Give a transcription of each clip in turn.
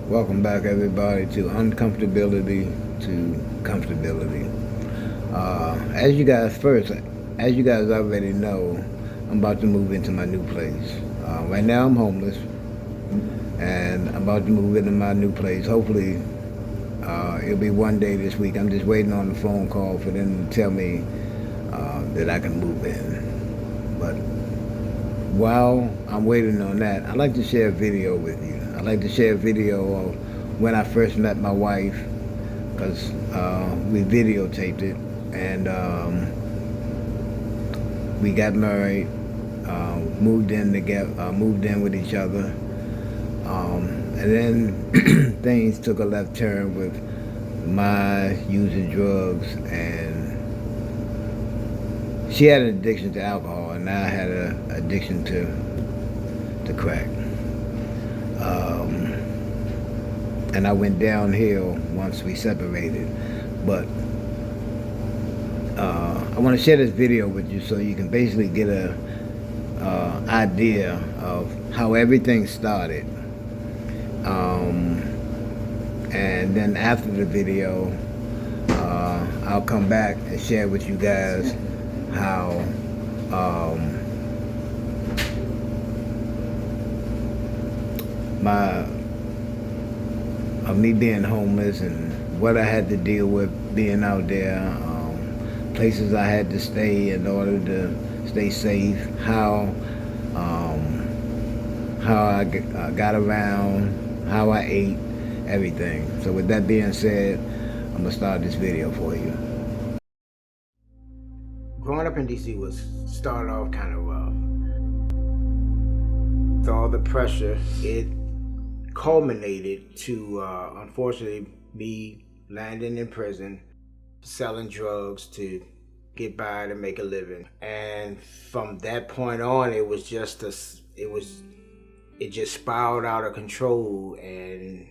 Welcome back, everybody, to uncomfortability to comfortability. As you guys already know, I'm about to move into my new place. Right now, I'm homeless, and I'm about to move into my new place. Hopefully, it'll be one day this week. I'm just waiting on the phone call for them to tell me that I can move in. But while I'm waiting on that, I'd like to share a video with you. I'd like to share a video of when I first met my wife, because we videotaped it, and we got married, moved in with each other, and then things took a left turn with my using drugs, and she had an addiction to alcohol, and I had an addiction to crack. Um, and I went downhill once we separated, but I want to share this video with you so you can basically get a idea of how everything started. Um, and then after the video, I'll come back and share with you guys how my of me being homeless and what I had to deal with being out there, places I had to stay in order to stay safe, how I got around, how I ate, everything. So with that being said, I'm gonna start this video for you. Growing up in DC was started off kind of rough. With all the pressure, it culminated to unfortunately me landing in prison, selling drugs to get by to make a living. And from that point on, it just spiraled out of control, and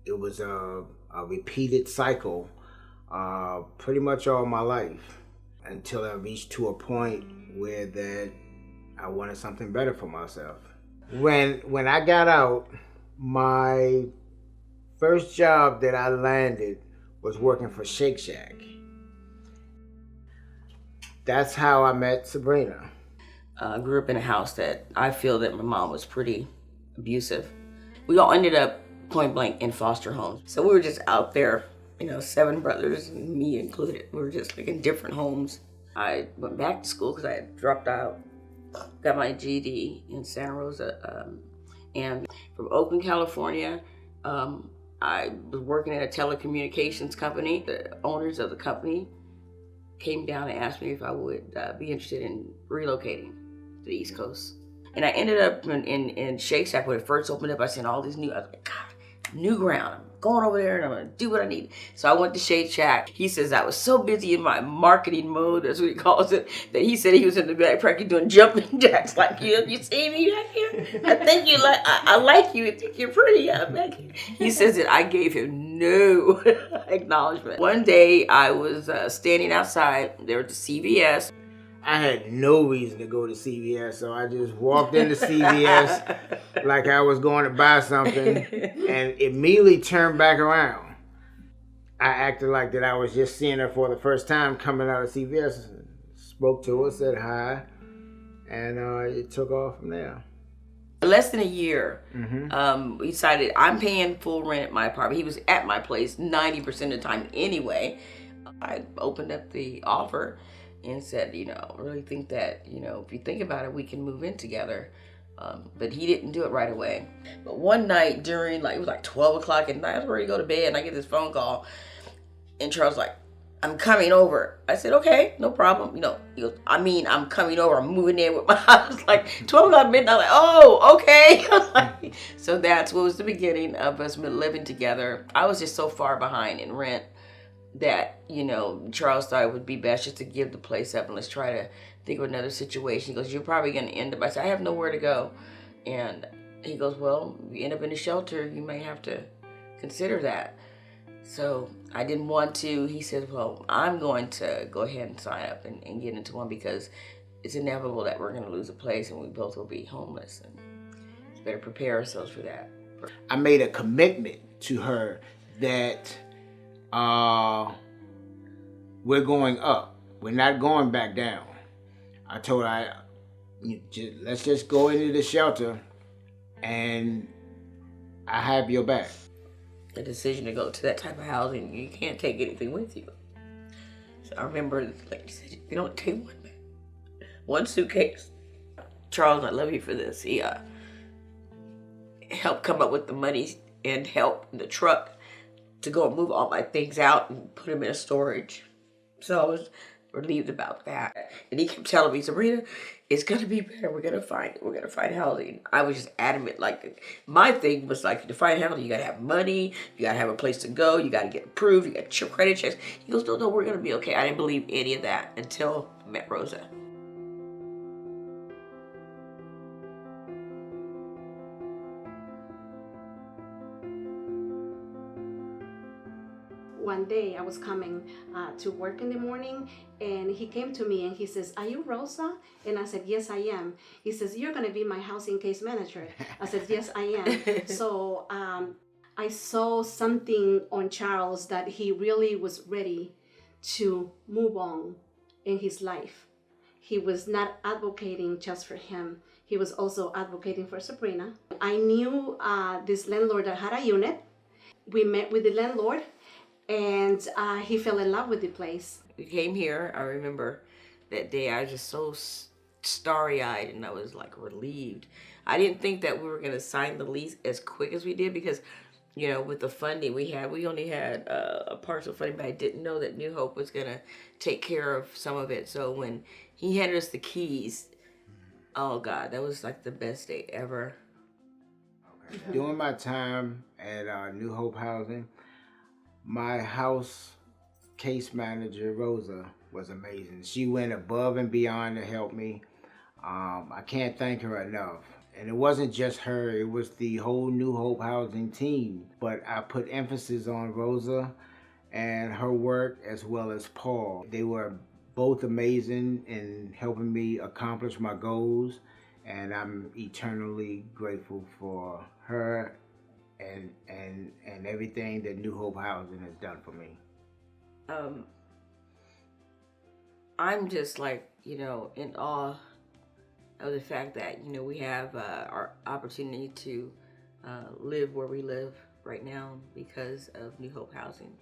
it was a repeated cycle pretty much all my life until I reached to a point where that I wanted something better for myself. When I got out, my first job that I landed was working for Shake Shack. That's how I met Sabrina. I grew up in a house that I feel that my mom was pretty abusive. We all ended up point blank in foster homes. So we were just out there, 7 brothers, and me included. We were just like in different homes. I went back to school because I had dropped out, got my GED in Santa Rosa, and from Oakland, California. I was working at a telecommunications company. The owners of the company came down and asked me if I would be interested in relocating to the East Coast. And I ended up in Shake Shack when it first opened up. I seen all these I was like, God, new ground. I'm going over there and I'm gonna do what I need. So I went to Shake Shack. He says I was so busy in my marketing mode, that's what he calls it, that he said he was in the back practically doing jumping jacks like you see me back here? I think you like, I like you. I think you're pretty back here. He says that I gave him no acknowledgement. One day I was standing outside there at the CVS. I had no reason to go to CVS, so I just walked into CVS like I was going to buy something and immediately turned back around. I acted like that I was just seeing her for the first time coming out of CVS, spoke to her, said hi, and it took off from there. Less than a year, we decided I'm paying full rent at my apartment. He was at my place 90% of the time anyway. I opened up the offer and said, I really think that, if you think about it, we can move in together. But he didn't do it right away. But one night during, it was like 12 o'clock at night, I was ready to go to bed, and I get this phone call, and Charles was like, I'm coming over. I said, okay, no problem. He goes, I'm coming over. I'm moving in with my house. Like 12 o'clock midnight. I'm like, oh, okay. So that's what was the beginning of us living together. I was just so far behind in rent that, Charles thought it would be best just to give the place up and let's try to think of another situation. He goes, you're probably going to end up. I said, I have nowhere to go. And he goes, well, if you end up in a shelter, you may have to consider that. So I didn't want to. He said, well, I'm going to go ahead and sign up and get into one because it's inevitable that we're going to lose a place and we both will be homeless. And it's better prepare ourselves for that. I made a commitment to her that we're going up. We're not going back down. I told her, let's just go into the shelter and I have your back. The decision to go to that type of housing, you can't take anything with you. So I remember, like you said, you don't take one suitcase. Charles, I love you for this. He helped come up with the money and help in the truck to go and move all my things out and put them in a storage. So I was relieved about that. And he kept telling me, Sabrina, it's gonna be better. We're gonna find housing. I was just adamant. Like, my thing was like, to find housing, you gotta have money, you gotta have a place to go, you gotta get approved, you got your credit checks. He goes, no, we're gonna be okay. I didn't believe any of that until I met Rosa. One day I was coming to work in the morning, and he came to me and he says, are you Rosa? And I said, yes, I am. He says, you're going to be my housing case manager. I said, yes, I am. So I saw something on Charles that he really was ready to move on in his life. He was not advocating just for him. He was also advocating for Sabrina. I knew this landlord that had a unit. We met with the landlord, and he fell in love with the place. We came here. I remember that day I was just so starry-eyed, and I was like relieved. I didn't think that we were going to sign the lease as quick as we did because, you know, with the funding we only had a partial funding, but I didn't know that New Hope was going to take care of some of it. So when he handed us the keys, oh God, that was like the best day ever. During my time at New Hope Housing, my house case manager, Rosa, was amazing. She went above and beyond to help me. I can't thank her enough. And it wasn't just her, it was the whole New Hope Housing team. But I put emphasis on Rosa and her work as well as Paul. They were both amazing in helping me accomplish my goals, and I'm eternally grateful for her and everything that New Hope Housing has done for me. I'm just like, you know, in awe of the fact that, you know, we have our opportunity to live where we live right now because of New Hope Housing.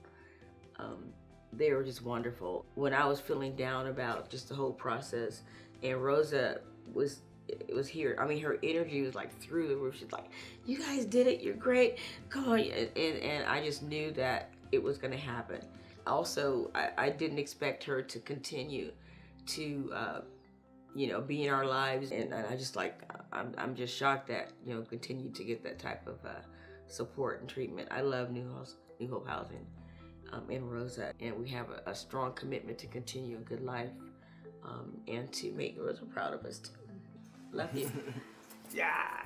They were just wonderful. When I was feeling down about just the whole process, and Rosa was here. I mean, her energy was like through the roof. She's like, you guys did it, you're great, come on. And I just knew that it was gonna happen. Also, I didn't expect her to continue to, you know, be in our lives. And I just like, I'm just shocked that, you know, continue to get that type of support and treatment. I love New Hope Housing and Rosa. And we have a strong commitment to continue a good life and to make Rosa proud of us too. Love you. Yeah.